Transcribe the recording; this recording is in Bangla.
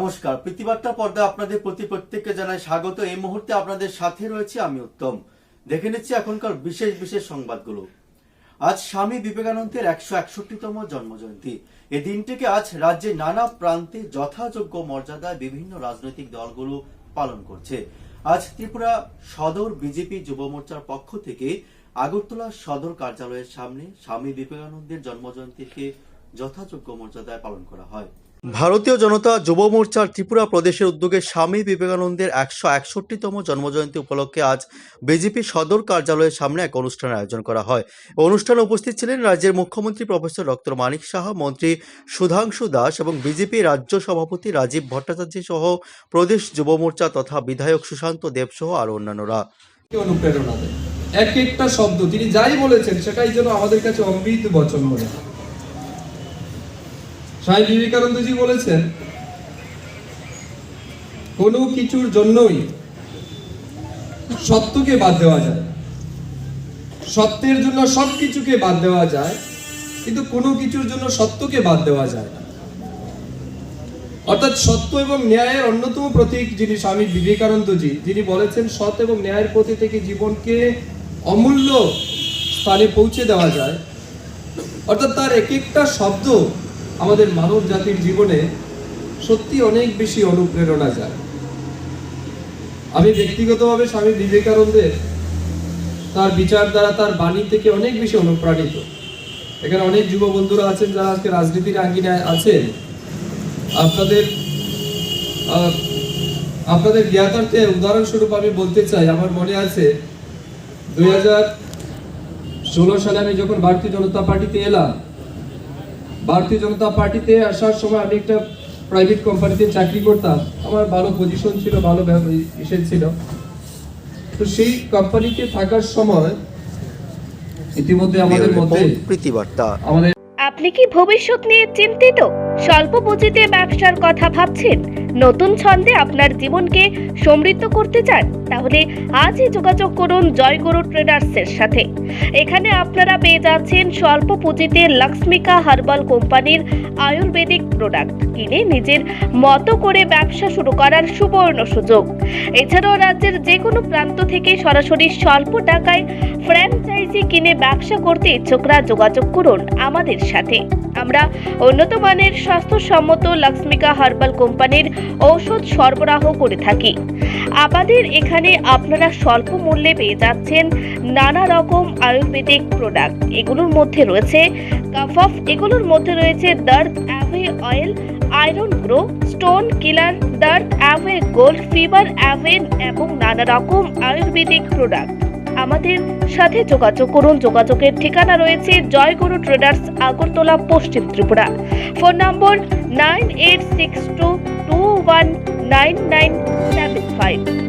নমস্কার, প্রতিবার্তা পর্দায় আপনাদের প্রত্যেককে জানাই স্বাগত। এই মুহূর্তে আপনাদের সাথে রয়েছে আমি উত্তম। দেখে নিচ্ছি এখনকার বিশেষ সংবাদগুলো। আজ স্বামী বিবেকানন্দের 161তম জন্মজয়ন্তী। এই দিনটিকে আজ রাজ্যের নানা প্রান্তে যথাযোগ্য মর্যাদায় বিভিন্ন রাজনৈতিক দলগুলো পালন করছে। আজ ত্রিপুরা সদর বিজেপি যুব মোর্চার পক্ষ থেকে আগরতলা সদর কার্যালয়ের সামনে স্বামী বিবেকানন্দের জন্মজয়ন্তীকে যথাযোগ্য মর্যাদায় পালন করা হয়। ভারতীয় জনতা যুব মোর্চার ত্রিপুরা প্রদেশের উদ্যোগে স্বামী বিবেকানন্দের 161তম জন্মজয়ন্তী উপলক্ষে আজ বিজেপি সদর কার্যালয়ের সামনে এক অনুষ্ঠানের আয়োজন করা হয়। অনুষ্ঠানে উপস্থিত ছিলেন রাজ্যের মুখ্যমন্ত্রী প্রফেসর ডক্টর মানিক সাহা, মন্ত্রী সুধাংশু দাস এবং বিজেপি রাজ্য সভাপতি রাজীব ভট্টাচার্য সহ প্রদেশ যুব মোর্চা তথা বিধায়ক সুশান্ত দেব সহ আরো অন্যান্যরা। অনুপ্রেরণা দেয় এক একটা শব্দ, তিনি যাই বলেছেন সেটাই যেন আমাদের কাছে অমৃত বচন মনে হয়। স্বামী বিবেকানন্দজি বলেছেন, কোনো কিছুর জন্যই সত্যকে বাদ দেওয়া যায়, সত্যের জন্য সবকিছুকে বাদ দেওয়া যায়, কিন্তু কোনো কিছুর জন্য সত্যকে বাদ দেওয়া যায় না। অর্থাৎ সত্য এবং ন্যায়ের অন্যতম প্রতীক যিনি স্বামী বিবেকানন্দজি, যিনি বলেছেন সৎ এবং ন্যায়ের পথে থেকে জীবনকে অমূল্য স্থানে পৌঁছে দেওয়া যায়। অর্থাৎ তার এক একটা শব্দ আমাদের মানব জাতির জীবনে সত্যি অনেক বেশি অনুপ্রেরণা যায়। আমি ব্যক্তিগতভাবে স্বামী বিবেকানন্দের তার বিচারধারা, তার বাণী থেকে অনেক বেশি অনুপ্রাণিত। এখানে অনেক যুব বন্ধুরা আছেন যারা আজকে রাজনীতির আঙ্গিনায় আছেন। আপনাদের জ্ঞাতার্থে উদাহরণস্বরূপ আমি বলতে চাই, আমার মনে আছে 2016 সালে আমি যখন ভারতীয় জনতা পার্টিতে এলাম, ভারতীয় জনতা পার্টিতে আসার সময় আমি একটা প্রাইভেট কোম্পানিতে চাকরি করতাম। আমার ভালো পজিশন ছিল, ভালো ইসে ছিল। তো সেই কোম্পানিতে থাকার সময় ইতিমধ্যে আমাদের মধ্যে প্রতিবার্তা আপনি কি ভবিষ্যৎ নিয়ে চিন্তিত? স্বল্প পুঁজিতে ব্যবসার কথা ভাবছেন? নতুন ছন্দে আপনার জীবনকে সমৃদ্ধ করতে চান? তাহলে আজই যোগাযোগ করুন জয়গুরু ট্রেডার্সের সাথে। এখানে আপনারা পেয়ে যাচ্ছেন স্বল্প পুঁজিতে লক্ষ্মিকা হার্বাল কোম্পানির আয়ুর্বেদিক প্রোডাক্ট কিনে নিজের মতো করে ব্যবসা শুরু করার সুবর্ণ সুযোগ। এছাড়াও রাজ্যের যে কোনো প্রান্ত থেকে সরাসরি স্বল্প টাকায় ফ্র্যাঞ্চাইজি কিনে ব্যবসা করতে ইচ্ছুকরা যোগাযোগ করুন আমাদের সাথে। আমরা উন্নত মানের স্বাস্থ্যসম্মত লক্ষ্মিকা হার্বাল কোম্পানির ঔষধ সরবরাহ করে থাকি। আমাদের এখানে আপনারা স্বল্প মূল্যে পেয়ে যাচ্ছেন নানা রকম আয়ুর্বেদিক প্রোডাক্ট। এগুলোর মধ্যে রয়েছে কাফ, এগুলোর মধ্যে রয়েছে Dard away oil, iron grow, stone killer, Dard away gold, fever অ্যাভেন এবং নানা রকম আয়ুর্বেদিক প্রোডাক্ট। আমাদের সাথে যোগাযোগ করুন। যোগাযোগের ঠিকানা রয়েছে জয়গুরু ট্রেডার্স, আগরতলা, পশ্চিম ত্রিপুরা। ফোন নম্বর 9862219975।